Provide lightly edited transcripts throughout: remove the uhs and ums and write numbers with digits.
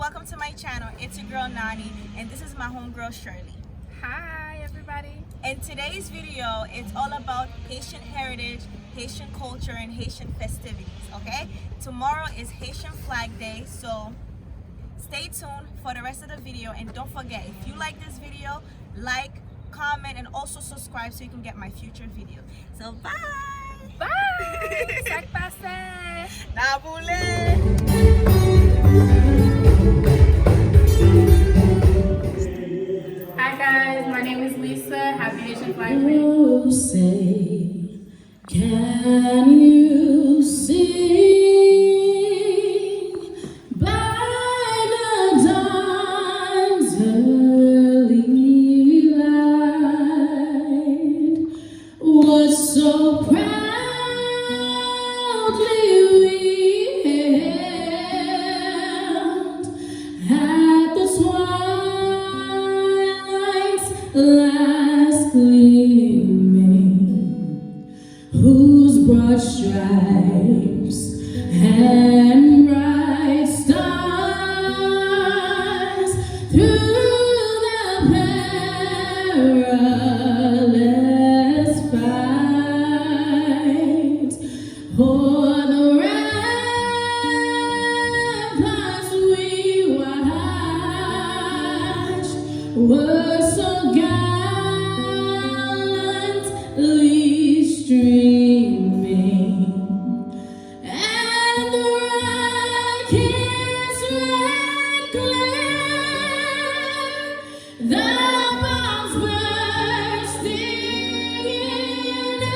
welcome to my channel. It's your girl Nani, and this is my homegirl Shirley. Hi everybody. In today's video, it's all about Haitian heritage, Haitian culture, and Haitian festivities, okay? Tomorrow is Haitian Flag Day, so stay tuned for the rest of the video, and don't forget, if you like this video, like, comment, and also subscribe so you can get my future videos. So bye! Bye! Sac passé! Naboule! Hi guys, my name is Lisa. Happy Haitian Flag Week. Oh, say, can you sing by the dawn's early light? What so proudly we hailed at the twilight's last gleaming, whose broad stripes and bright stars through the perilous fight o'er the ramparts we watched were so gallantly streaming, and the rocket's red glare, the bombs bursting in air,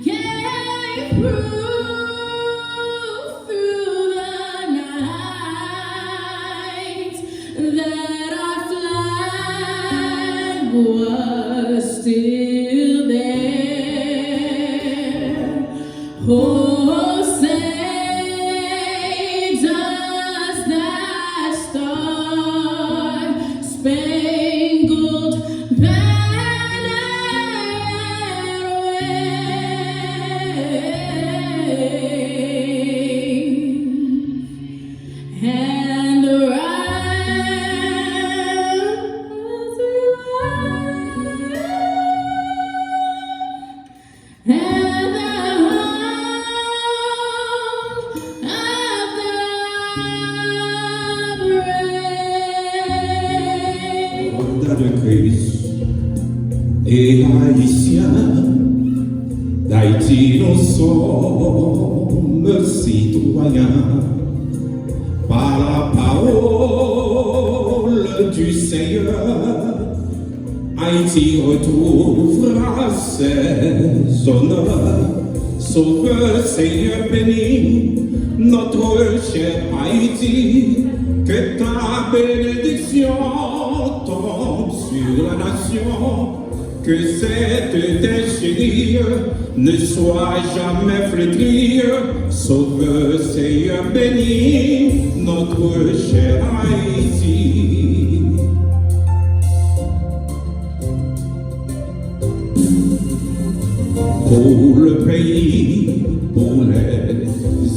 gave proof through the night that our flag was still there. Oh, say does that star-spangled banner wave? And de Christ et haïtiens d'Haïti, nous sommes citoyens par la parole du Seigneur. Haïti retrouvera ses honneurs. Sauve, Seigneur, bénis notre cher Haïti, que ta bénédiction tombe sur la nation, que cette déchirure ne soit jamais flétrie. Sauve, Seigneur, bénis notre cher Haïti. Pour le pays, pour les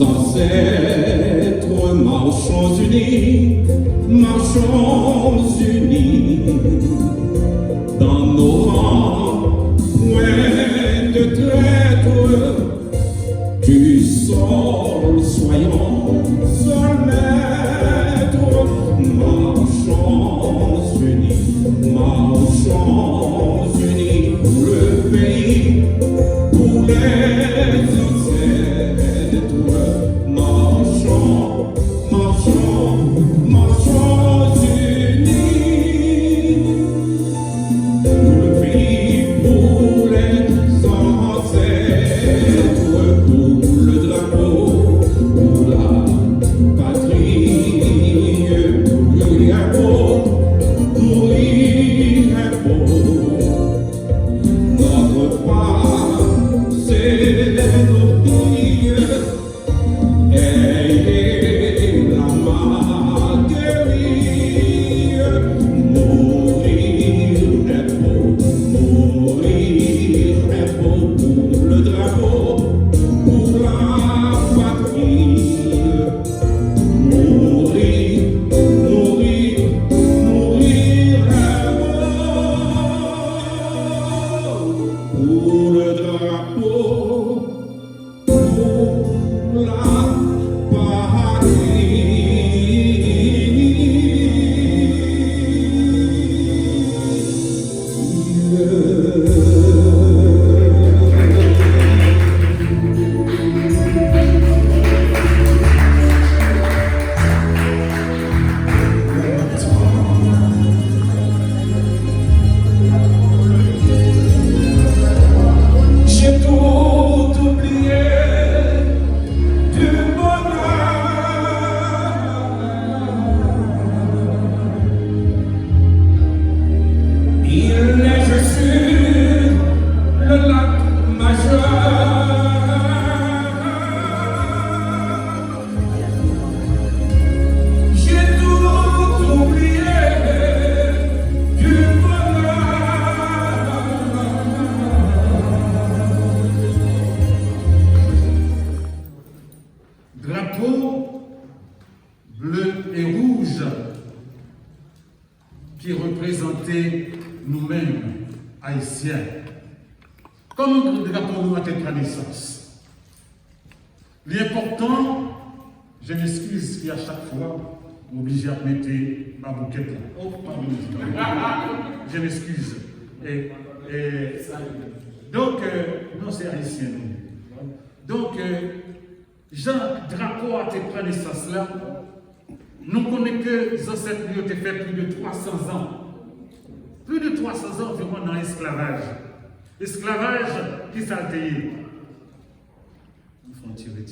ancêtres, marchons unis, dans nos rangs, point de traître, du sol soyons seuls maîtres, marchons unis pour le pays, pour les ancêtres, marchons unis pour le pays, pour les ancêtres, pour le drapeau, pour la patrie. Mourir est beau, notre part, c'est notre pays. Et la marguerite, mourir est beau pour le drapeau, pour la patrie. drapeau bleu et rouge qui représentait nous-mêmes, Haïtiens. Comme le drapeau nous a été à naissance. L'important, je m'excuse qui à chaque fois obligé à mettre ma bouquette là. Oh, pardon. Je m'excuse. Donc, non, c'est haïtien. Donc, Jean Drapeau a été pris naissance là. Nous connaissons que les ancêtres ont fait plus de 300 ans. Plus de 300 ans environ dans l'esclavage. Esclavage qui s'altérait. Nous faut tirer,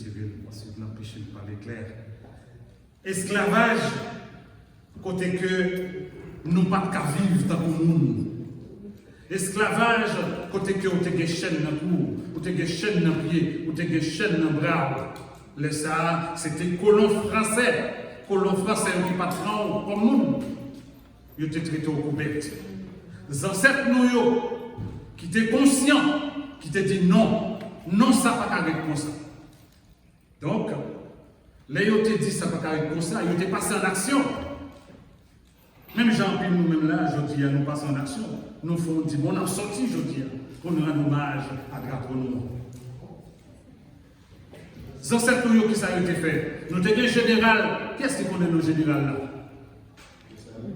parce que l'empêcher de parler clair. Esclavage, côté que nous ne pouvons pas vivre dans le monde. Esclavage, côté que vous avez des chaînes dans le cou, vous avez des chaînes dans le pied, vous avez des chaînes dans le bras. Le Sahara, c'était colons français. Colons français qui ne pas de comme nous. Ils étaient traités au couvert. Les ancêtres nous, qui étaient conscients, qui étaient dit non, non, ça ne va pas avec comme ça. Donc, les gens ont dit ça ne va pas avec comme ça, ils ont passé en action. Même Jean-Pierre, nous-mêmes là, je dis, nous passons en action. Nous faisons dire, bon, on a sorti, je dis, pour nous rendre hommage à drapeau noir. Les ancêtres qui ça a été fait. Nous avons un général, qui est-ce qui connaît nos générales là?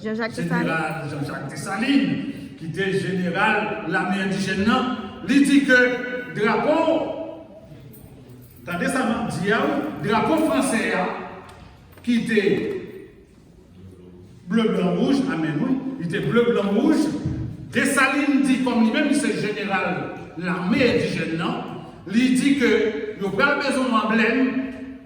Jean-Jacques Dessalines, qui était général l'armée indigène, il dit que drapeau, attendez ça m'a dit, drapeau français, qui était bleu, blanc, rouge, amen, oui, il était bleu, blanc, rouge. Dessalines dit, comme lui-même, c'est général l'armée indigène, il dit que il y a besoin d'un emblème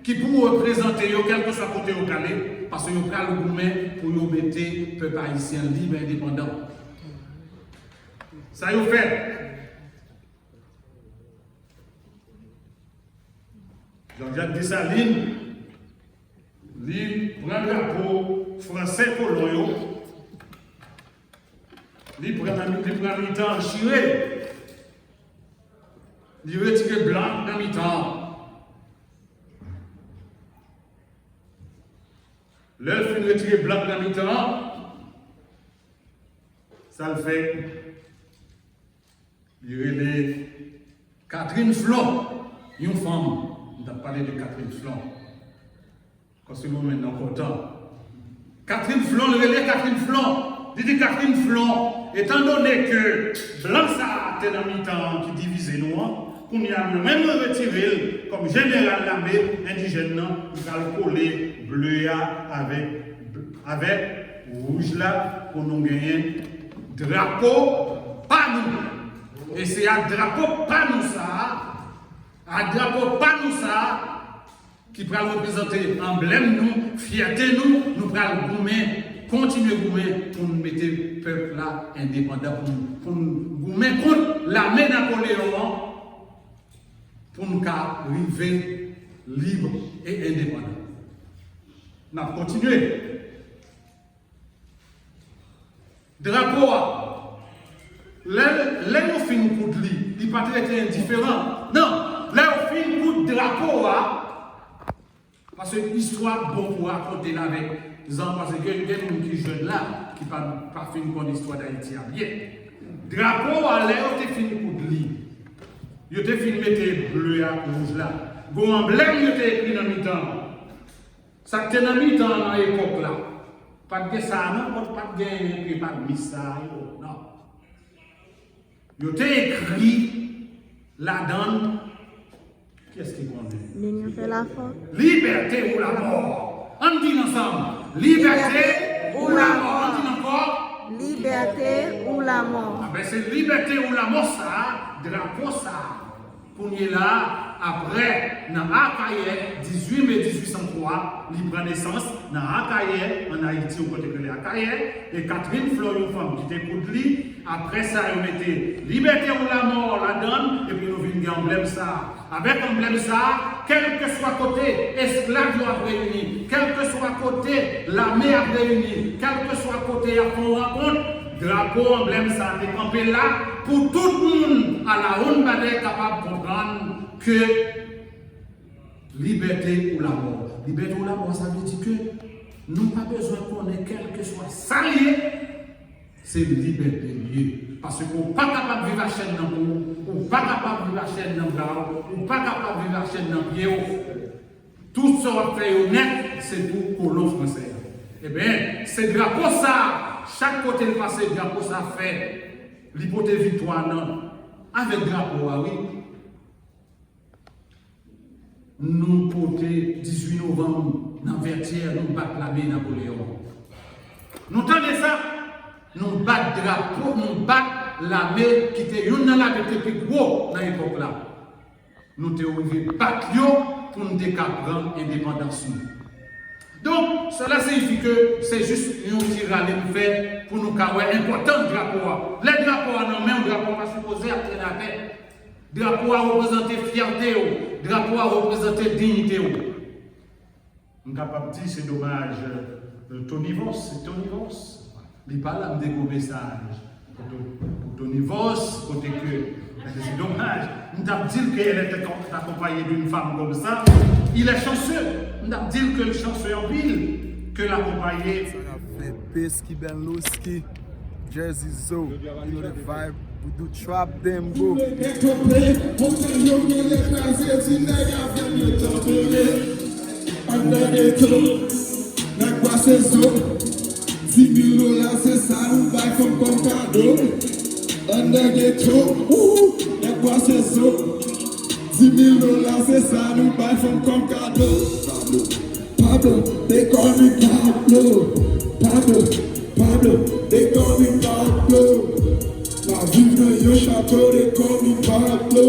qui peut représenter, quel que soit côté au Calais, parce qu'il y a le gourmet pour y mettre le peuple haïtien libre et indépendant. Ça y est fait. Jean-Jacques Dessalines, il prend le drapeau français colon, il prend le mi-temps chiré. Il retire blanc dans le mi-temps. L'œuf il retire blanc dans le mi-temps. Ça le fait. Il y a Catherine Flon, une femme. On a parlé de Catherine Flon. Quand c'est le moment maintenant content. Catherine Flon, le relais Catherine Flon. Il dit Catherine Flon, étant donné que blanc ça a été dans le mi-temps qui divisait nous. On y a même retiré comme général l'armée indigène, on va coller bleu avec rouge là pour nous gagner drapeau pas nous. Et c'est un drapeau pas nous ça, un drapeau pas nous ça qui va représenter emblème nous, fierté nous, nous allons goumer, continuer goumer pour nous mettre le peuple là indépendant, pour nous goumer contre l'armée Napoléon. Pour nous arriver libre et indépendant. On a continué. Drapeau, les fin coup de lit, il pas été indifférent. Non, les fin coup de drapeau, parce que l'histoire bon pour raconter là avec gens, parce que il y a des gens qui sont jeunes là, qui pas fait une bonne histoire d'Haïti à bien. Drapeau, les fin coup de lit. Il était filmé bleu et rouge là. Gon emblème il était écrit dans le mi-temps. Ça était dans le mi-temps dans l'époque là. Pas de ça, non, pas de gain, et pas de missa, non. Il était écrit là-dedans. Qu'est-ce qu'il connaît? L'union fait la force. Liberté ou la mort. On dit ensemble. Liberté ou la mort. On dit encore. Liberté ou la mort. Ah ben c'est liberté ou la mort ça, drapeau ça. Pour nous là, après, dans Akaye, 18 mai 1803, il prend naissance dans Akaye, en Haïti, au côté de Akaye, et Catherine Flon, une femme qui était pour lui. Après ça, il mettait liberté ou la mort, la donne, et puis nous venons emblème ça. Avec emblème ça, quel que soit côté, esclave doit réunir, quel que soit côté, l'armée a réuni, quel que soit côté, à qu'on rencontre, drapeau, emblème ça, est campé là, pour tout le monde à la ronde bataille capable de comprendre que liberté ou la mort. Liberté ou la mort, ça veut dire que nous n'avons pas besoin qu'on ait quel que soit salier, c'est liberté liée. Parce qu'on n'est pas capable de vivre la chaîne dans le cou, on n'est pas capable de vivre la chaîne dans le bras, on n'est pas capable de vivre la chaîne dans le pied. Tout ce qu'on fait honnête, c'est pour colon français. Eh bien, c'est drapeau ça, chaque côté le passé, drapeau ça fait l'hypothèse victoire, non. Avec drapeau, oui. Nous porter 18 novembre dans Vertière, nous battre la main Napoléon. Nous entendez ça? Nous battre drapeau, nous battre la main qui était une dans la plus gros dans l'époque là. Nous devons battre pour nous décaprer l'indépendance. Donc, cela signifie que c'est juste une tirade de fait pour nous carrer important drapeau. Les drapeaux non mais un drapeau va supposer à tenir la paix. Drapeau à représenter fierté, drapeau à représenter dignité. On est capable de dire c'est dommage. Tony Voss, c'est Tony Voss. Il parle à me découvrir message. Pour Tony Voss, côté que c'est dommage. On a dit qu'elle était accompagnée d'une femme comme ça. Il est chanceux. On a dit que le chanceux en ville que l'accompagner. Pesky, Benlowski, Jersey Zoo, you know the vibe. We do trap them, bro. $10,000 c'est ça, nous bail comme cadeau. Under ghetto, y'a quoi c'est ça? $10,000 c'est ça, nous bail comme cadeau. Pablo, they call me Pablo. Pablo, they call me Pablo. La vie dans yon château, they call me Pablo.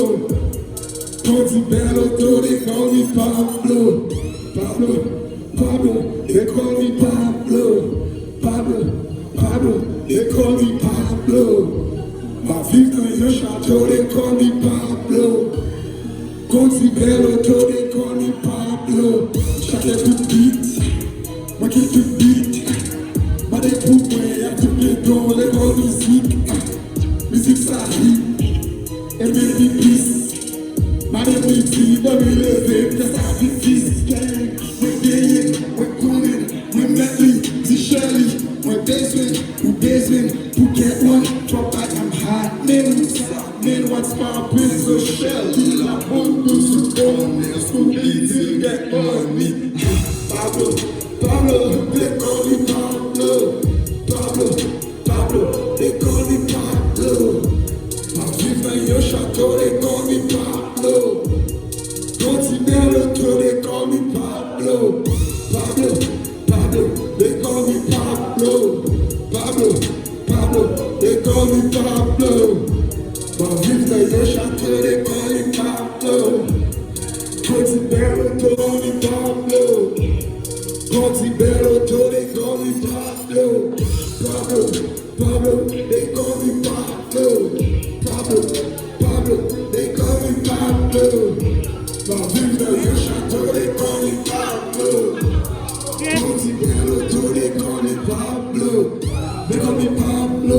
Quand tu belle auto, they call me Pablo. Pablo, they call me Pablo. Pablo, they call me Pablo. Ma vie dans yon château, they call me Pablo. Quand tu belle auto, they call me Pablo. Chacun tout beat, moi qui tout beat. Ma des pour moi, y'a tout les dons, les bonnes musiques. Musique ça hit, et baby peace. Ma des petits, dans mes levées, que ça difficile. We're gaying, we're cooling, we're medley, the Shelly. We're basement, to get one, drop back, I'm hot. Man, what's poppin', so Shelly. La bonne douce, bon, so easy, get money. Pablo, they call me Pablo. Pablo, they call me Pablo. Ma vie dans yon château, they call me Pablo. Continue le tour, they call me Pablo. Pablo, they call me Pablo. Pablo, they call me Pablo. Ma vie dans yon château, they call me Pablo. Continue le tour, they call me Pablo. Continue tour, they call me Pablo. Pablo, they call me Pablo. Pablo, they call me Pablo. Ma vie dans yon château, they call me Pablo. Continue tour, they call me Pablo. They call me Pablo.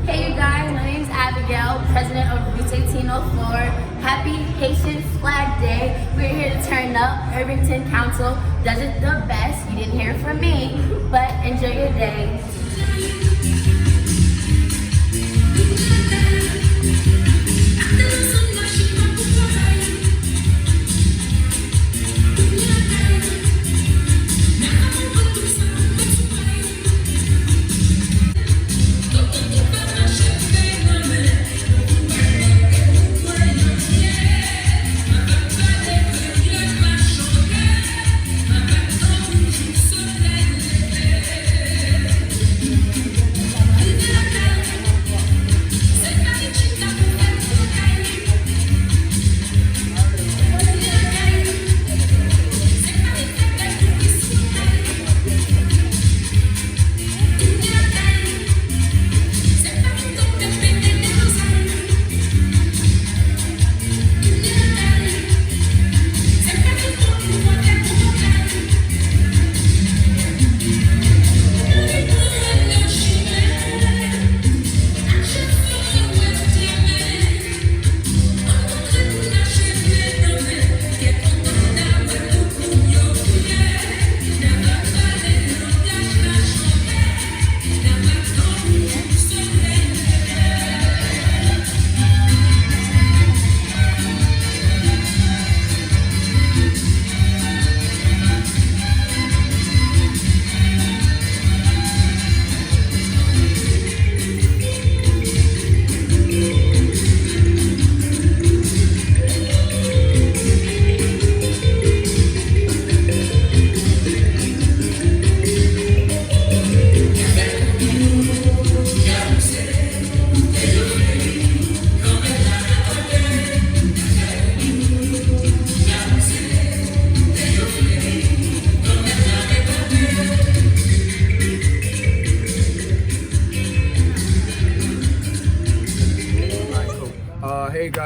Hey you guys, my name is Abigail, president of Route 1804. Happy Haitian Flag Day. We're here to turn up. Irvington Council does it the best. You didn't hear it from me, but enjoy your day.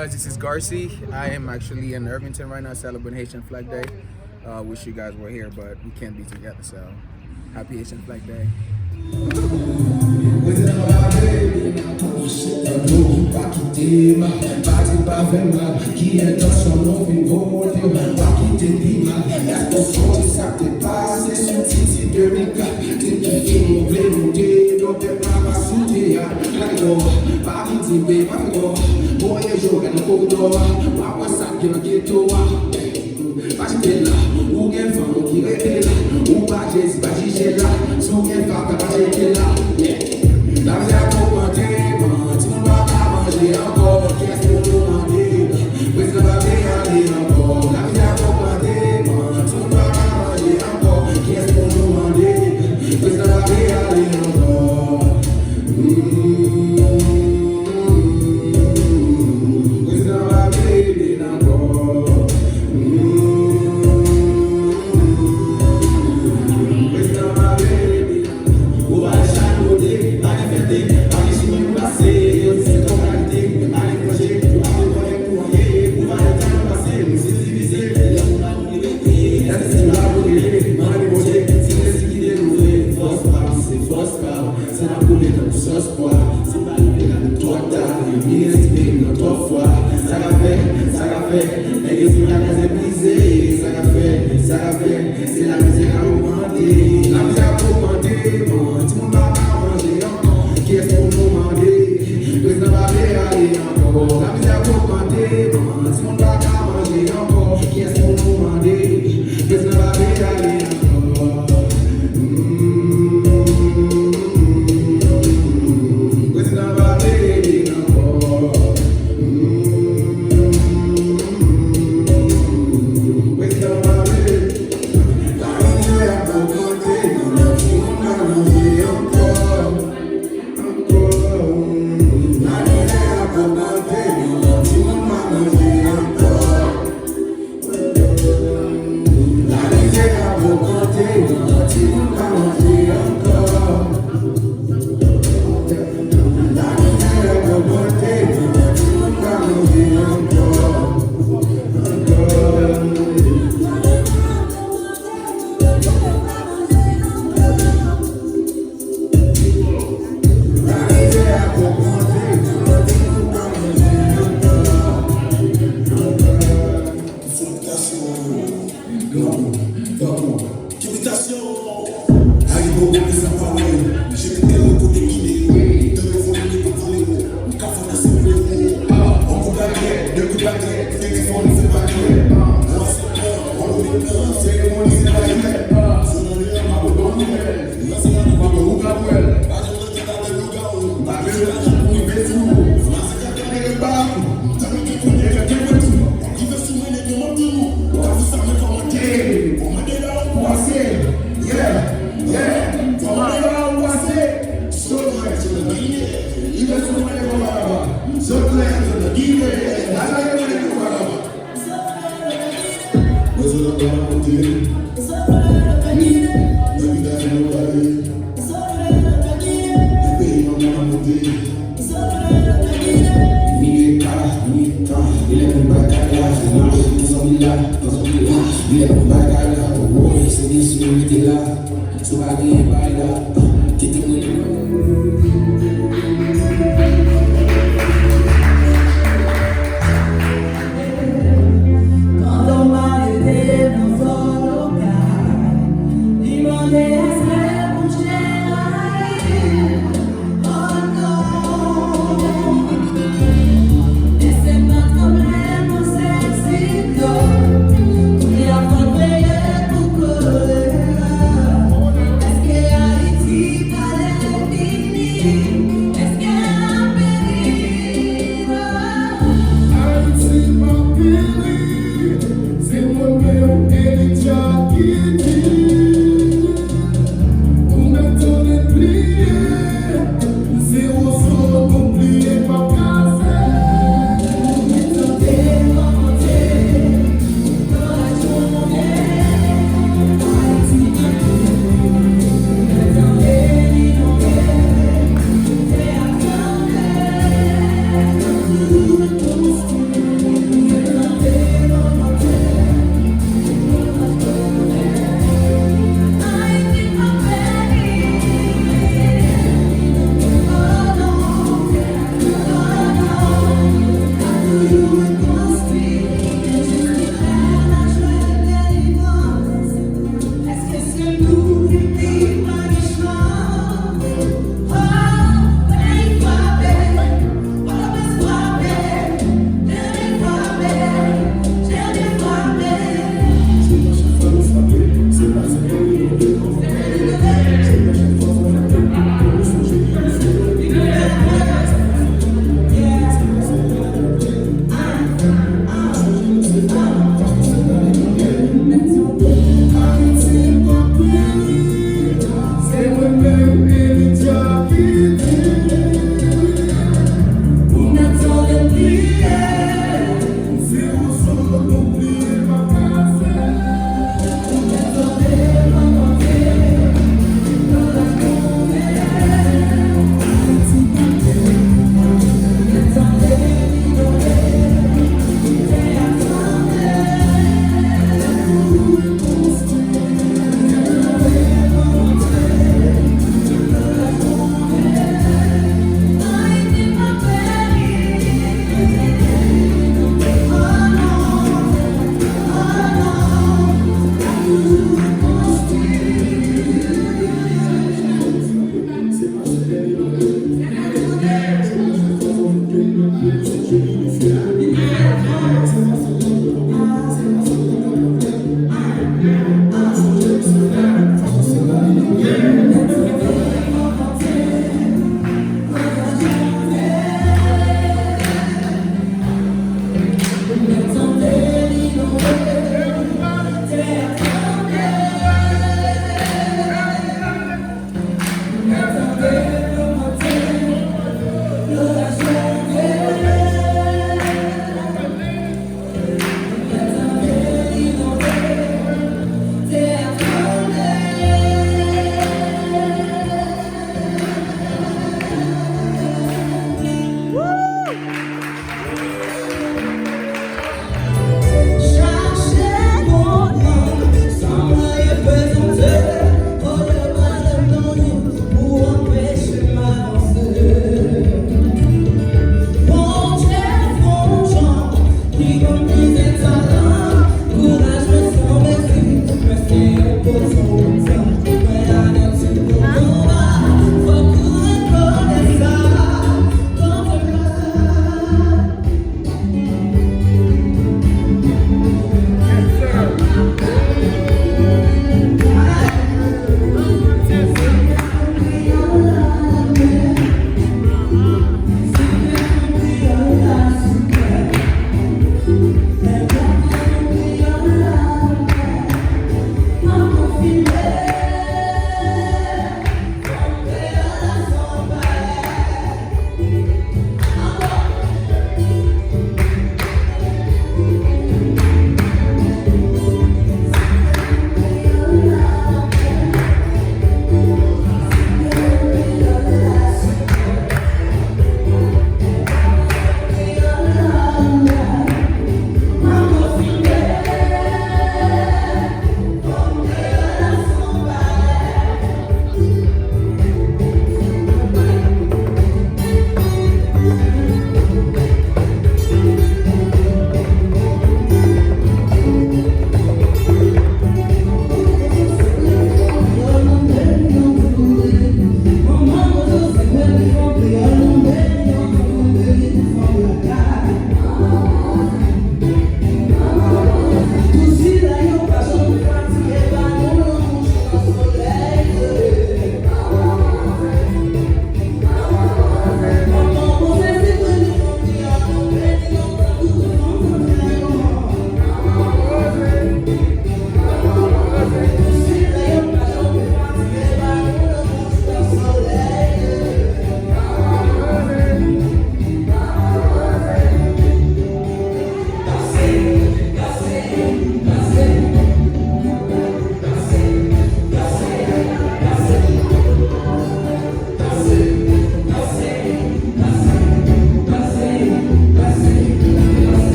guys, this is Garci. I am actually in Irvington right now celebrating Haitian Flag Day. Wish you guys were here, but we can't be together, so happy Haitian Flag Day. Haiti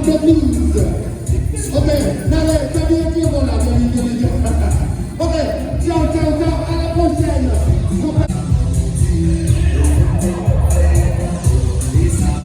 l'église. Ok, allez, t'as bien dit, voilà, bien. Ok, tiens.